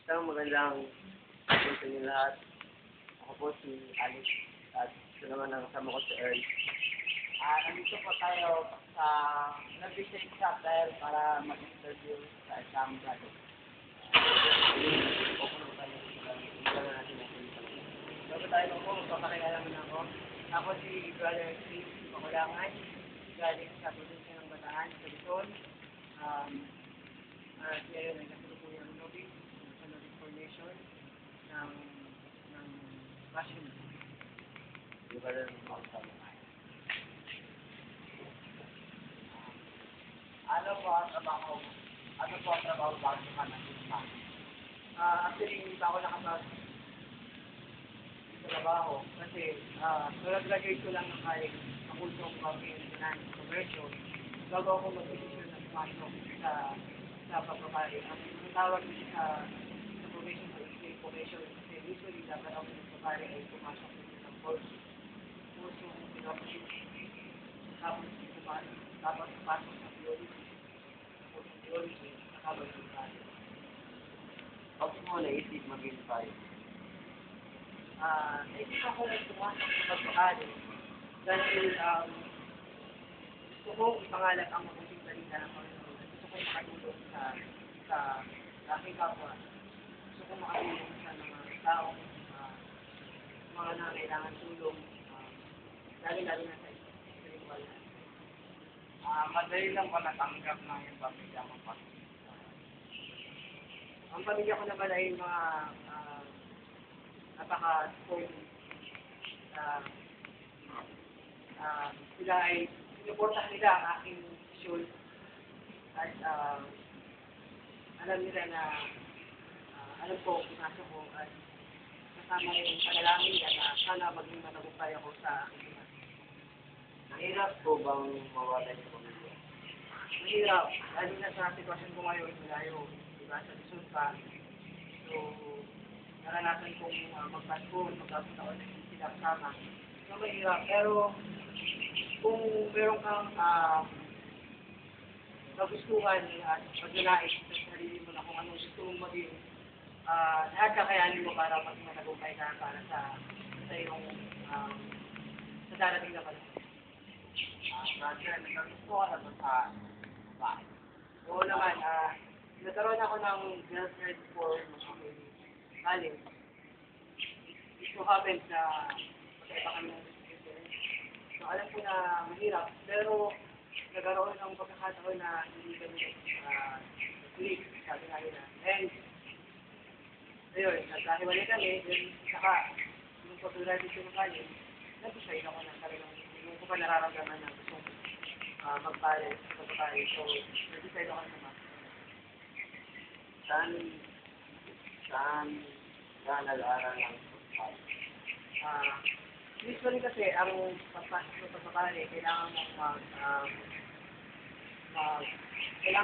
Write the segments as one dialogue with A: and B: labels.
A: Isang magandang hapon sa inyo lahat. Ako po si Alex at ito naman ang kasama ko si Earl. Nandito po tayo sa nag-visit shop dahil para mag-interview sa isang gado. Bago tayo po, magpapakilala naman ako. Ako si Brother Chris Makulangan, galing sa probinsya ng Bataan, sa Luzon. Siya yun ay kasalukuyan ng novice, sa novice formation ng passion. Di ba rin makasama? Ano po ang trabaho bago ka nag-isa? Actually, hindi pa ako nakapag sa trabaho kasi graduate ko lang ng college sa kursong Accounting and Finance Commercial bago ako mag-decision na pumasok sa pagpapari. Ang tawag sa probation sa information kasi usually dapat ako magpapari ay pumasok sa kursong philosophy tapos pasok sa theology habang yung pari. Bakit mo naisip maging pari? Naisip ako na pumasok sa pagpapari dahil gusto ko ipangalat ang mabuting balita ng Panginoon. Gusto ko makatulong sa aking kapwa. Gusto ko makatulong sa mga tao, mga nangailangan tulong, lalo na sa spiritual. Madali lang ba natanggap ng yung pamilya mo pa? Ang pamilya ko naman ay mga napaka-supportive. Sila ay sinuportahan nila ang aking mission at alam nila na alam ko kung nasa ko at kasama yung panalangin nila na sana maging matagumpay ako sa aking iman. Mahirap po bang mawala yung pamilya? Mahirap. Lalo na sa sitwasyon ko ngayon, malayo. Diba? Sa Luzon pa. So, naranasan kong magpasko, magkabot ako na hindi sila kasama. So, mahirap. Pero, kung meron kang nagustuhan at pagnanais sa sarili mo na kung anong gusto mong maging, lahat kakayanin mo para maging matagumpay ka para sa iyong sa darating na panahon. Roger, nagkagusto ka na ba sa bahay? Oo naman. Nagkaroon ako ng girlfriend for college. It so happens na magkaiba kami ng experience. So, alam ko na mahirap, pero nagkaroon ng pagkakataon na hindi kami nag-click, sabi nga nila. And, ayun, nagkahiwalay kami, then saka, nung pag-graduate ko ng college, nag-decide ako na talagang hindi ko pa nararamdaman na gusto magpare. So, nag-decide ako na Saan nag-aaral ng pagpapari? Usually kasi, ang pagpapari, kailangan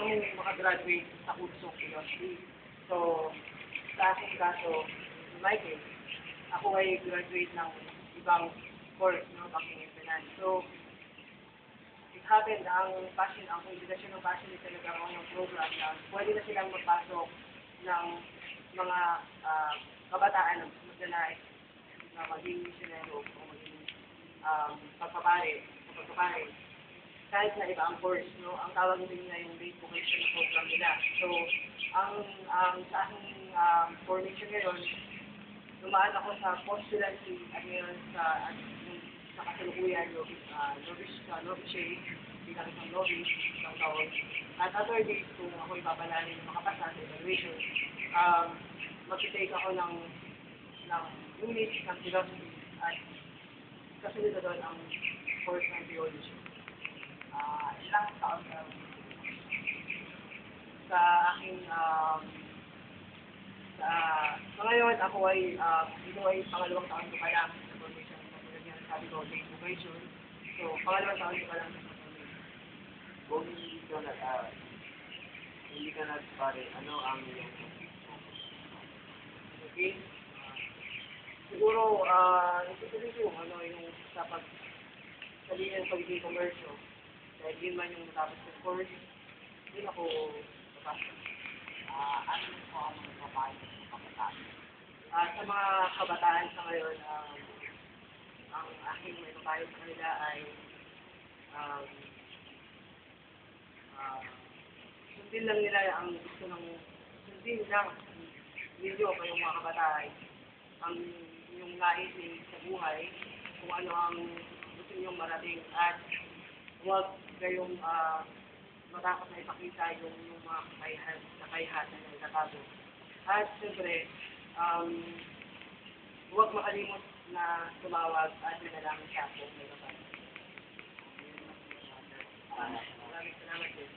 A: mong makagraduate sa kursong philosophy. So, sa aking kaso, in my case, ako ay graduate ng ibang course, no, Accounting and Finance. So, it happened, ang kombinasyon ng passion is talaga ako ng program na pwede na silang magpasok ng mga kabataan na magnanais na maging missionero o maging pagpapare. Kahit na iba ang course, no? Ang tawag nila yung base vocation program nila. So, ang sa aking formation ngayon, dumaan ako sa postulancy at ngayon sa kasalukuyan, novice, bilang isang novice, isang taon. At other days, kung ako ipapanalin ng makapasa sa evaluation, mag-take ako ng unit ng philosophy at kasunod na doon ang course ng theology. Ilang taon na sa aking sa ngayon ako ay ito ay pangalawang taon ko pa lang sa formation ng sabi ko, base vocation. So, pangalawang taon ko pa lang sa formation. Kung hindi ka nagpare, ano ang iyong okay? Siguro, itutuloy ko yung sa sabihin ng pagiging commercial. Dahil yun man yung natapos ng course, hindi ako papasok. Ano po ang mga papayo Sa mga kabataan sa ngayon, ang aking may papayo sa kanila ay um, ah, sundin lang nila ang gusto ng sundin lang ninyo kayong mga kabataan ang inyong nais sa buhay kung ano ang gusto ninyong marating at huwag kayong matakot na ipakita yung mga kakayahatan na itatago. At siyempre, huwag makalimot na tumawag at manalangin sa akin. Maraming salamat din.